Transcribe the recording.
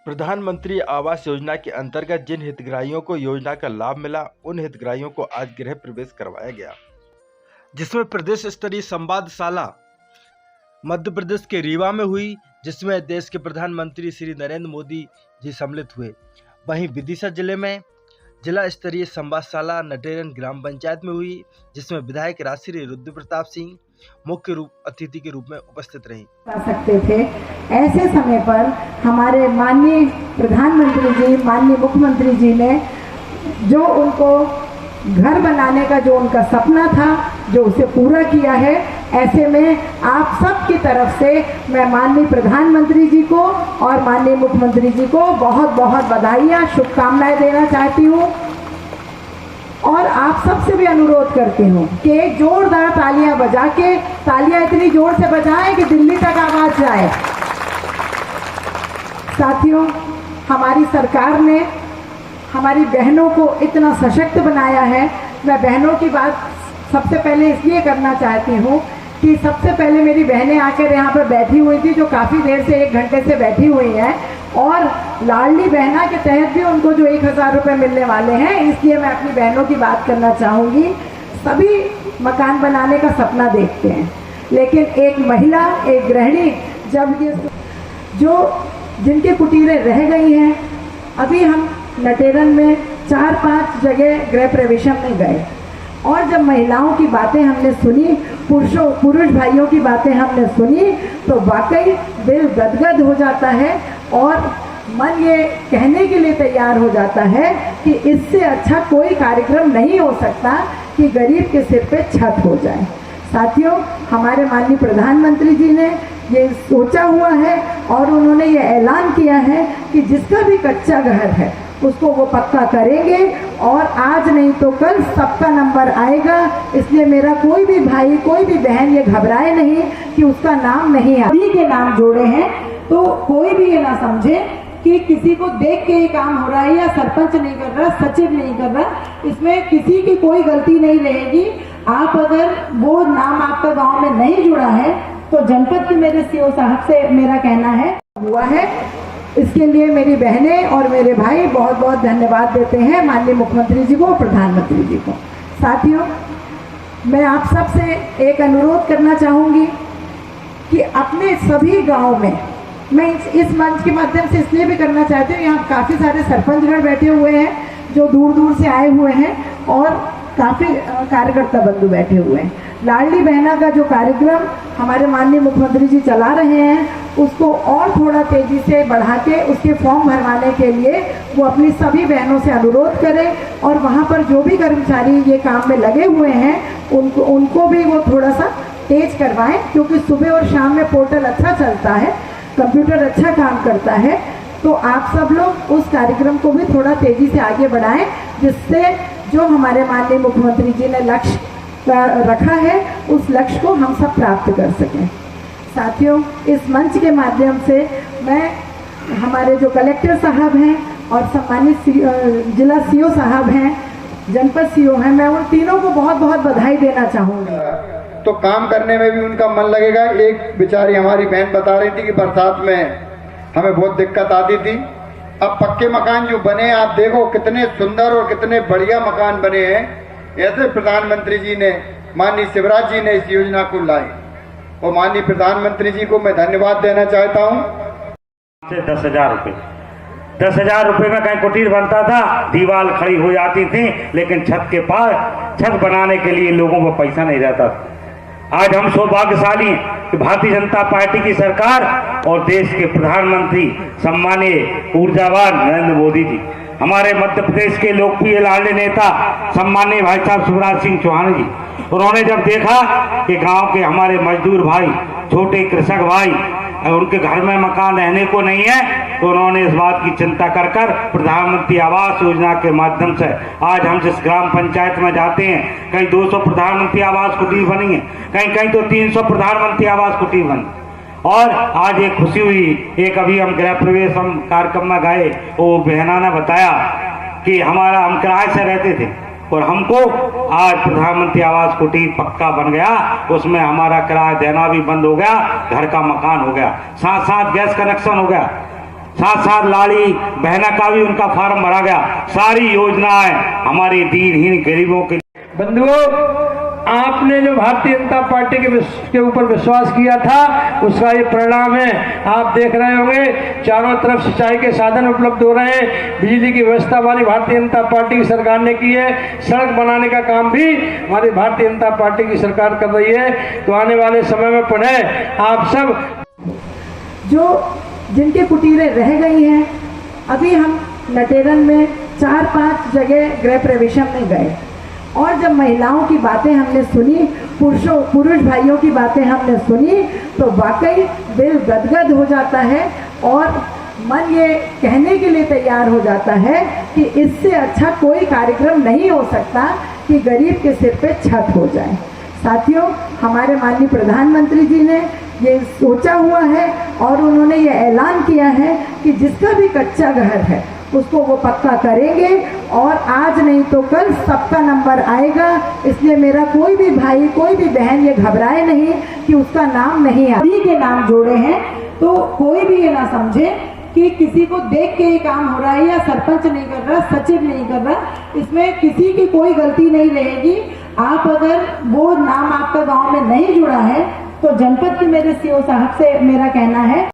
प्रधानमंत्री आवास योजना के अंतर्गत जिन हितग्राहियों को योजना का लाभ मिला, उन हितग्राहियों को आज गृह प्रवेश करवाया गया, जिसमें प्रदेश स्तरीय संवादशाला मध्य प्रदेश के रीवा में हुई, जिसमें देश के प्रधानमंत्री श्री नरेंद्र मोदी जी सम्मिलित हुए। वहीं विदिशा जिले में जिला स्तरीय संवादशाला नटेरन ग्राम पंचायत में हुई, जिसमें विधायक राजश्री रुद्र प्रताप सिंह मुख्य अतिथि के रूप में उपस्थित रही। सकते थे, ऐसे समय पर हमारे माननीय प्रधानमंत्री जी, माननीय मुख्यमंत्री जी ने जो उनको घर बनाने का जो उनका सपना था, जो उसे पूरा किया है। ऐसे में आप सब की तरफ से मैं माननीय प्रधानमंत्री जी को और माननीय मुख्यमंत्री जी को बहुत बहुत बधाइयाँ, शुभकामनाएं देना चाहती हूँ। और आप सबसे भी अनुरोध करती हूँ कि एक जोरदार तालियां बजा के, तालियां इतनी जोर से बजाएं कि दिल्ली तक आवाज जाए। साथियों, हमारी सरकार ने हमारी बहनों को इतना सशक्त बनाया है। मैं बहनों की बात सबसे पहले इसलिए करना चाहती हूँ कि सबसे पहले मेरी बहनें आकर यहाँ पर बैठी हुई थी, जो काफ़ी देर से 1 घंटे से बैठी हुई हैं, और लाडली बहना के तहत भी उनको जो 1000 रुपये मिलने वाले हैं, इसलिए मैं अपनी बहनों की बात करना चाहूँगी। सभी मकान बनाने का सपना देखते हैं, लेकिन एक महिला, एक गृहिणी जब ये जिनके कुटीरें रह गई हैं, अभी हम नटेरन में 4-5 जगह गृह प्रवेशम में गए, और जब महिलाओं की बातें हमने सुनी, पुरुष भाइयों की बातें हमने सुनी, तो वाकई दिल गदगद हो जाता है और मन ये कहने के लिए तैयार हो जाता है कि इससे अच्छा कोई कार्यक्रम नहीं हो सकता कि गरीब के सिर पे छत हो जाए। साथियों, हमारे माननीय प्रधानमंत्री जी ने ये सोचा हुआ है और उन्होंने ये ऐलान किया है कि जिसका भी कच्चा घर है उसको वो पक्का करेंगे, और आज नहीं तो कल सबका नंबर आएगा। इसलिए मेरा कोई भी भाई, कोई भी बहन ये घबराए नहीं कि उसका नाम नहीं आया। सभी के नाम जोड़े हैं, तो कोई भी ये ना समझे कि किसी को देख के ये काम हो रहा है, या सरपंच नहीं कर रहा, सचिव नहीं कर रहा। इसमें किसी की कोई गलती नहीं रहेगी। आप अगर वो नाम आपका गाँव में नहीं जुड़ा है, तो जनपद के मेरे सीओ साहब से मेरा कहना है हुआ है, इसके लिए मेरी बहनें और मेरे भाई बहुत बहुत धन्यवाद देते हैं माननीय मुख्यमंत्री जी को, प्रधानमंत्री जी को। साथियों, मैं आप सबसे एक अनुरोध करना चाहूँगी कि अपने सभी गांव में, मैं इस मंच के माध्यम से इसलिए भी करना चाहती हूँ, यहाँ काफ़ी सारे सरपंचगण बैठे हुए हैं जो दूर दूर से आए हुए हैं, और काफ़ी कार्यकर्ता बंधु बैठे हुए हैं। लाडली बहना का जो कार्यक्रम हमारे माननीय मुख्यमंत्री जी चला रहे हैं, उसको और थोड़ा तेज़ी से बढ़ा के उसके फॉर्म भरवाने के लिए वो अपनी सभी बहनों से अनुरोध करें, और वहाँ पर जो भी कर्मचारी ये काम में लगे हुए हैं उनको भी वो थोड़ा सा तेज करवाएं, क्योंकि सुबह और शाम में पोर्टल अच्छा चलता है, कंप्यूटर अच्छा काम करता है। तो आप सब लोग उस कार्यक्रम को भी थोड़ा तेज़ी से आगे बढ़ाएं, जिससे जो हमारे माननीय मुख्यमंत्री जी ने लक्ष्य रखा है, उस लक्ष्य को हम सब प्राप्त कर सकें। साथियों, इस मंच के माध्यम से मैं हमारे जो कलेक्टर साहब हैं और सम्मानित जिला सीओ साहब हैं, जनपद सीओ हैं, मैं उन तीनों को बहुत बहुत बधाई देना चाहूँगी। तो काम करने में भी उनका मन लगेगा। एक बेचारी हमारी बहन बता रही थी कि बरसात में हमें बहुत दिक्कत आती थी। अब पक्के मकान जो बने, आप देखो कितने सुंदर और कितने बढ़िया मकान बने हैं। ऐसे प्रधानमंत्री जी ने, माननीय शिवराज जी ने इस योजना को लाई, और माननीय प्रधानमंत्री जी को मैं धन्यवाद देना चाहता हूँ। 10,000 रुपये, 10,000 रुपये में कहीं कुटीर बनता था, दीवार खड़ी हो जाती थी, लेकिन छत के पास छत बनाने के लिए लोगों को पैसा नहीं रहता। आज हम सौभाग्यशाली हैं कि भारतीय जनता पार्टी की सरकार और देश के प्रधानमंत्री सम्मानीय ऊर्जावान नरेंद्र मोदी जी, हमारे मध्य प्रदेश के लोकप्रिय लाडले नेता सम्मानीय भाई साहब शिवराज सिंह चौहान जी, उन्होंने जब देखा कि गांव के हमारे मजदूर भाई, छोटे कृषक भाई, उनके घर में मकान रहने को नहीं है, तो उन्होंने इस बात की चिंता कर प्रधानमंत्री आवास योजना के माध्यम से आज हम जिस ग्राम पंचायत में जाते हैं, कहीं 200 प्रधानमंत्री आवास कुटीर बनी है, कहीं कहीं तो 300 प्रधानमंत्री आवास कुटीर बनी। और आज एक खुशी हुई, एक अभी हम गृह प्रवेश कार्यक्रम में गए, वो बहना ने बताया कि हम किराए से रहते थे और हमको आज प्रधानमंत्री आवास कुटीर पक्का बन गया, उसमें हमारा किराया देना भी बंद हो गया, घर का मकान हो गया, साथ साथ गैस कनेक्शन हो गया। साथ साथ लाड़ी बहना का भी उनका फार्म भरा गया। सारी योजनाएं हमारे दीनहीन गरीबों के। बंधुओं, आपने जो भारतीय जनता पार्टी के ऊपर विश्वास किया था उसका ये परिणाम है। आप देख रहे होंगे चारों तरफ सिंचाई के साधन उपलब्ध हो रहे हैं, बिजली की व्यवस्था हमारी भारतीय जनता पार्टी की सरकार ने की है, सड़क बनाने का काम भी हमारी भारतीय जनता पार्टी की सरकार कर रही है। तो आने वाले समय में पुनः आप सब जो जिनके कुटीरें रह गई हैं, अभी हम लटेरन में 4-5 जगह गृह प्रवेशम में गए और जब महिलाओं की बातें हमने सुनी, पुरुष भाइयों की बातें हमने सुनी, तो वाकई दिल गदगद हो जाता है और मन ये कहने के लिए तैयार हो जाता है कि इससे अच्छा कोई कार्यक्रम नहीं हो सकता कि गरीब के सिर पे छत हो जाए। साथियों, हमारे माननीय प्रधानमंत्री जी ने ये सोचा हुआ है और उन्होंने ये ऐलान किया है कि जिसका भी कच्चा घर है उसको वो पक्का करेंगे और आज नहीं तो कल सबका नंबर आएगा। इसलिए मेरा कोई भी भाई, कोई भी बहन ये घबराए नहीं कि उसका नाम नहीं आया। सभी के नाम जोड़े हैं, तो कोई भी ये ना समझे कि किसी को देख के ये काम हो रहा है या सरपंच नहीं कर रहा, सचिव नहीं कर रहा। इसमें किसी की कोई गलती नहीं रहेगी। आप अगर वो नाम आपका गाँव में नहीं जुड़ा है तो जनपद के मेरे सीओ साहब से मेरा कहना है